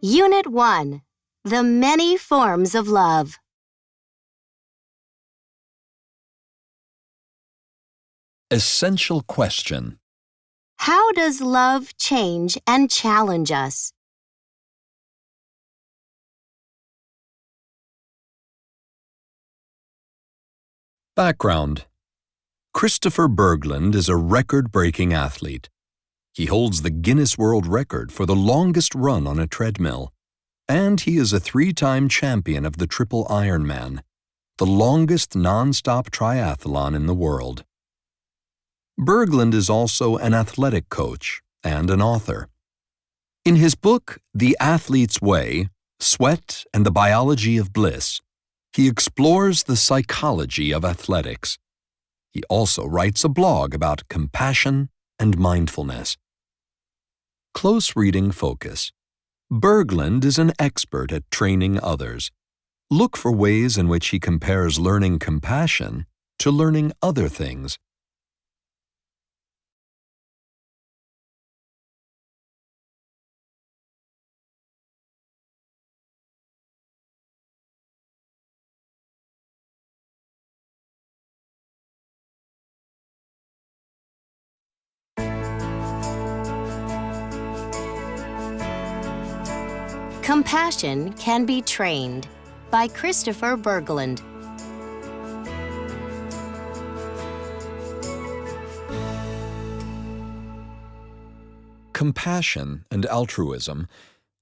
Unit 1. The Many Forms of Love. Essential question. How does love change and challenge us? Background. Christopher Berglund is a record-breaking athlete. He holds the Guinness World Record for the longest run on a treadmill, and he is a 3-time champion of the Triple Ironman, the longest non-stop triathlon in the world. Berglund is also an athletic coach and an author. In his book, The Athlete's Way, Sweat and the Biology of Bliss, he explores the psychology of athletics. He also writes a blog about compassion and mindfulness. Close reading focus. Berglund is an expert at training others. Look for ways in which he compares learning compassion to learning other things. Compassion Can Be Trained by Christopher Berglund. Compassion and altruism,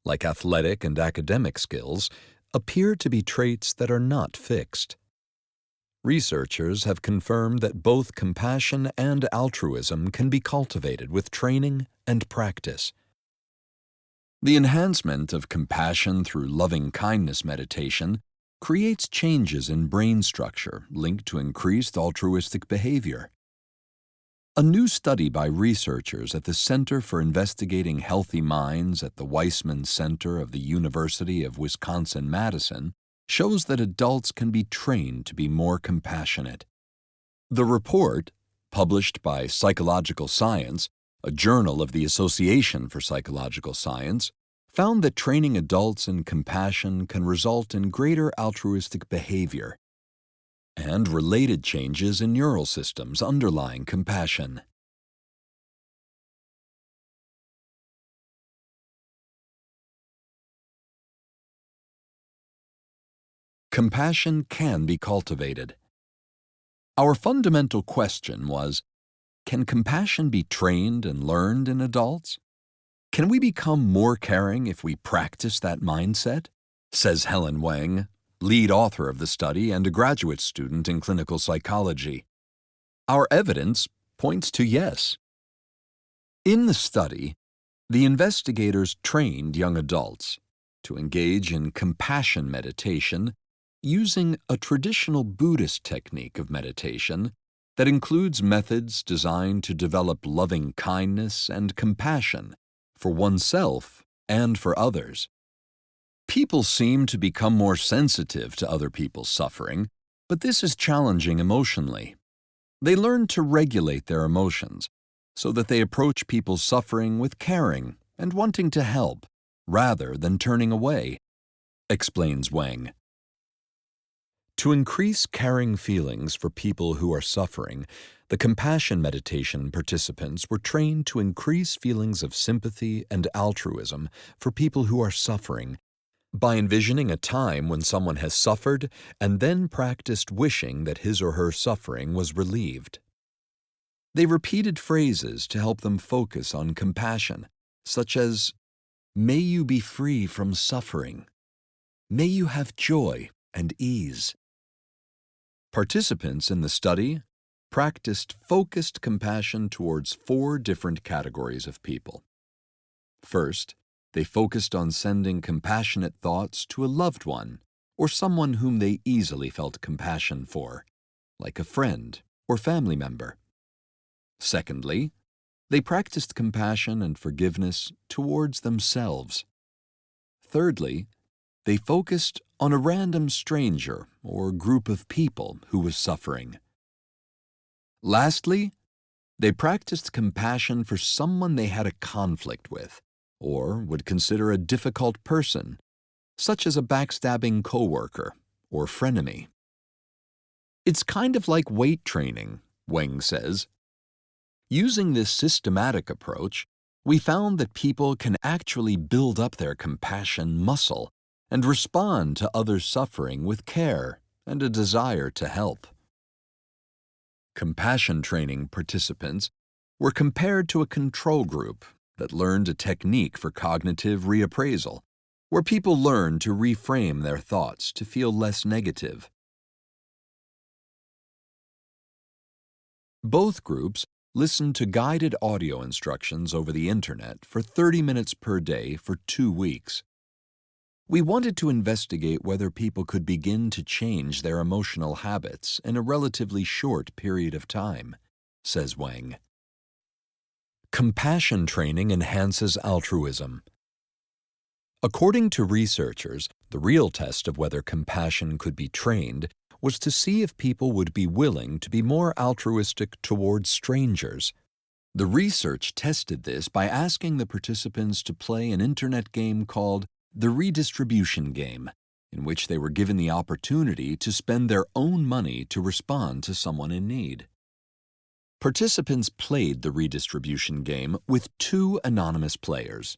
like athletic and academic skills, appear to be traits that are not fixed. Researchers have confirmed that both compassion and altruism can be cultivated with training and practice. The enhancement of compassion through loving-kindness meditation creates changes in brain structure linked to increased altruistic behavior. A new study by researchers at the Center for Investigating Healthy Minds at the Weissman Center of the University of Wisconsin-Madison shows that adults can be trained to be more compassionate. The report, published by Psychological Science, a journal of the Association for Psychological Science, found that training adults in compassion can result in greater altruistic behavior and related changes in neural systems underlying compassion. Compassion can be cultivated. Our fundamental question was, can compassion be trained and learned in adults? Can we become more caring if we practice that mindset? Says Helen Wang, lead author of the study and a graduate student in clinical psychology. Our evidence points to yes. In the study, the investigators trained young adults to engage in compassion meditation using a traditional Buddhist technique of meditation that includes methods designed to develop loving kindness and compassion for oneself and for others. People seem to become more sensitive to other people's suffering, but this is challenging emotionally. They learn to regulate their emotions so that they approach people's suffering with caring and wanting to help, rather than turning away, explains Wang. To increase caring feelings for people who are suffering, the compassion meditation participants were trained to increase feelings of sympathy and altruism for people who are suffering by envisioning a time when someone has suffered and then practiced wishing that his or her suffering was relieved. They repeated phrases to help them focus on compassion, such as, "May you be free from suffering. May you have joy and ease." Participants in the study practiced focused compassion towards 4 different categories of people. First, they focused on sending compassionate thoughts to a loved one or someone whom they easily felt compassion for, like a friend or family member. Secondly, they practiced compassion and forgiveness towards themselves. Thirdly, they focused on a random stranger or group of people who was suffering. Lastly, they practiced compassion for someone they had a conflict with or would consider a difficult person, such as a backstabbing coworker or frenemy. It's kind of like weight training, Weng says. Using this systematic approach, we found that people can actually build up their compassion muscle and respond to others' suffering with care and a desire to help. Compassion training participants were compared to a control group that learned a technique for cognitive reappraisal, where people learn to reframe their thoughts to feel less negative. Both groups listened to guided audio instructions over the internet for 30 minutes per day for 2 weeks. We wanted to investigate whether people could begin to change their emotional habits in a relatively short period of time, says Weng. Compassion training enhances altruism. According to researchers, the real test of whether compassion could be trained was to see if people would be willing to be more altruistic towards strangers. The research tested this by asking the participants to play an internet game called the Redistribution Game, in which they were given the opportunity to spend their own money to respond to someone in need. Participants played the Redistribution Game with 2 anonymous players.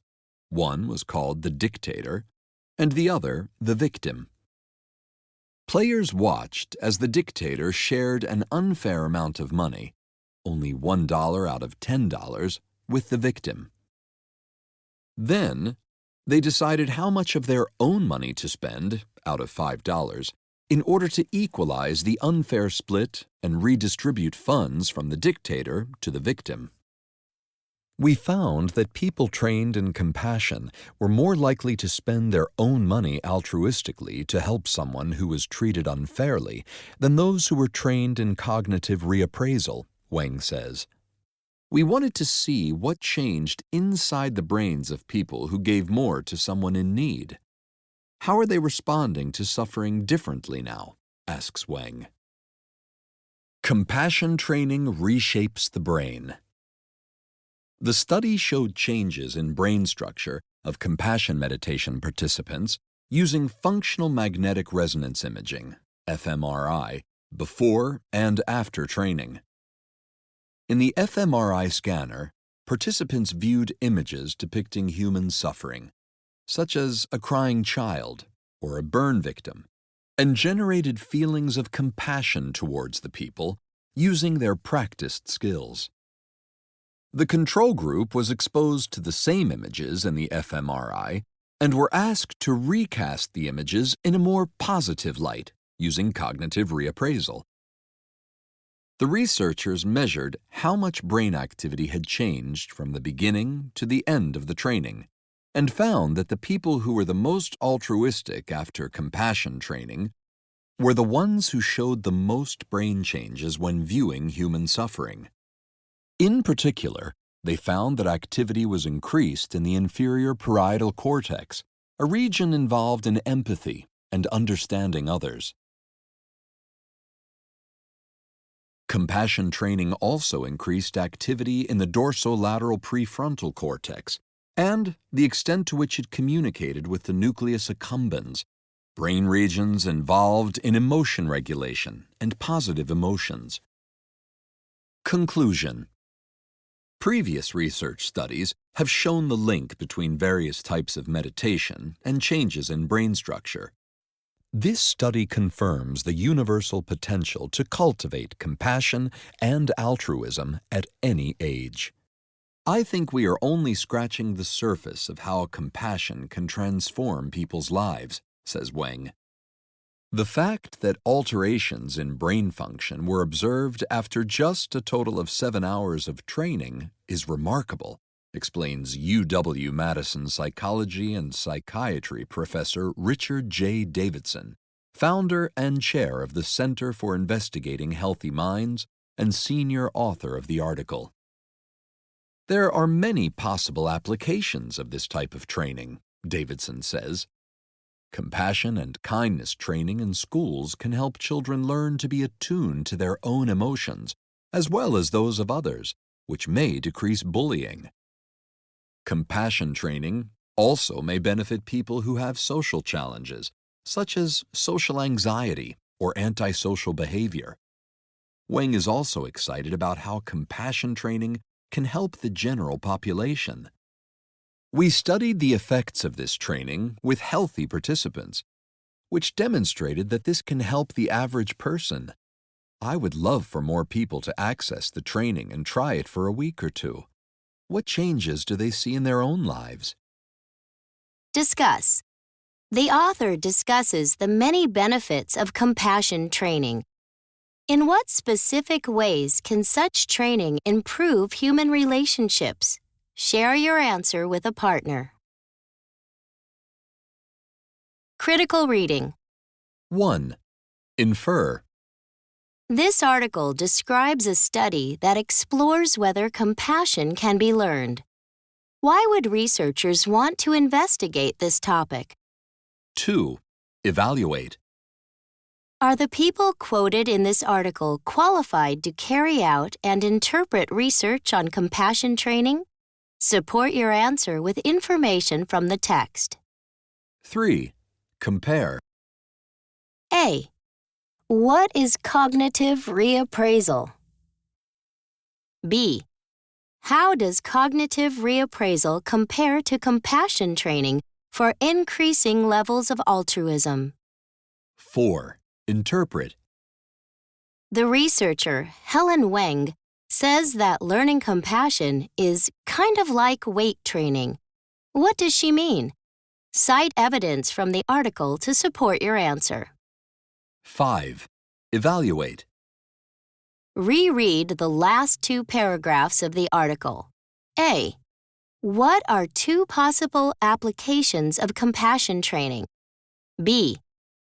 One was called the dictator, and the other the victim. Players watched as the dictator shared an unfair amount of money, only $1 out of $10, with the victim. Then, they decided how much of their own money to spend, out of $5, in order to equalize the unfair split and redistribute funds from the dictator to the victim. We found that people trained in compassion were more likely to spend their own money altruistically to help someone who was treated unfairly than those who were trained in cognitive reappraisal, Weng says. We wanted to see what changed inside the brains of people who gave more to someone in need. How are they responding to suffering differently now? Asks Weng. Compassion training reshapes the brain. The study showed changes in brain structure of compassion meditation participants using functional magnetic resonance imaging, fMRI, before and after training. In the fMRI scanner, participants viewed images depicting human suffering, such as a crying child or a burn victim, and generated feelings of compassion towards the people using their practiced skills. The control group was exposed to the same images in the fMRI and were asked to recast the images in a more positive light using cognitive reappraisal. The researchers measured how much brain activity had changed from the beginning to the end of the training and found that the people who were the most altruistic after compassion training were the ones who showed the most brain changes when viewing human suffering. In particular, they found that activity was increased in the inferior parietal cortex, a region involved in empathy and understanding others. Compassion training also increased activity in the dorsolateral prefrontal cortex and the extent to which it communicated with the nucleus accumbens, brain regions involved in emotion regulation and positive emotions. Conclusion. Previous research studies have shown the link between various types of meditation and changes in brain structure. This study confirms the universal potential to cultivate compassion and altruism at any age. I think we are only scratching the surface of how compassion can transform people's lives, says Weng. The fact that alterations in brain function were observed after just a total of 7 hours of training is remarkable, explains UW-Madison psychology and psychiatry professor Richard J. Davidson, founder and chair of the Center for Investigating Healthy Minds and senior author of the article. There are many possible applications of this type of training, Davidson says. Compassion and kindness training in schools can help children learn to be attuned to their own emotions, as well as those of others, which may decrease bullying. Compassion training also may benefit people who have social challenges, such as social anxiety or antisocial behavior. Wang is also excited about how compassion training can help the general population. We studied the effects of this training with healthy participants, which demonstrated that this can help the average person. I would love for more people to access the training and try it for a week or two. What changes do they see in their own lives? Discuss. The author discusses the many benefits of compassion training. In what specific ways can such training improve human relationships? Share your answer with a partner. Critical reading. 1. Infer. This article describes a study that explores whether compassion can be learned. Why would researchers want to investigate this topic? 2. Evaluate. Are the people quoted in this article qualified to carry out and interpret research on compassion training? Support your answer with information from the text. 3. Compare. A. What is cognitive reappraisal? B. How does cognitive reappraisal compare to compassion training for increasing levels of altruism? 4. Interpret. The researcher, Helen Wang, says that learning compassion is kind of like weight training. What does she mean? Cite evidence from the article to support your answer. 5. Evaluate. Reread the last two paragraphs of the article. A. What are two possible applications of compassion training? B.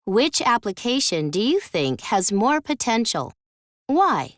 Which application do you think has more potential? Why?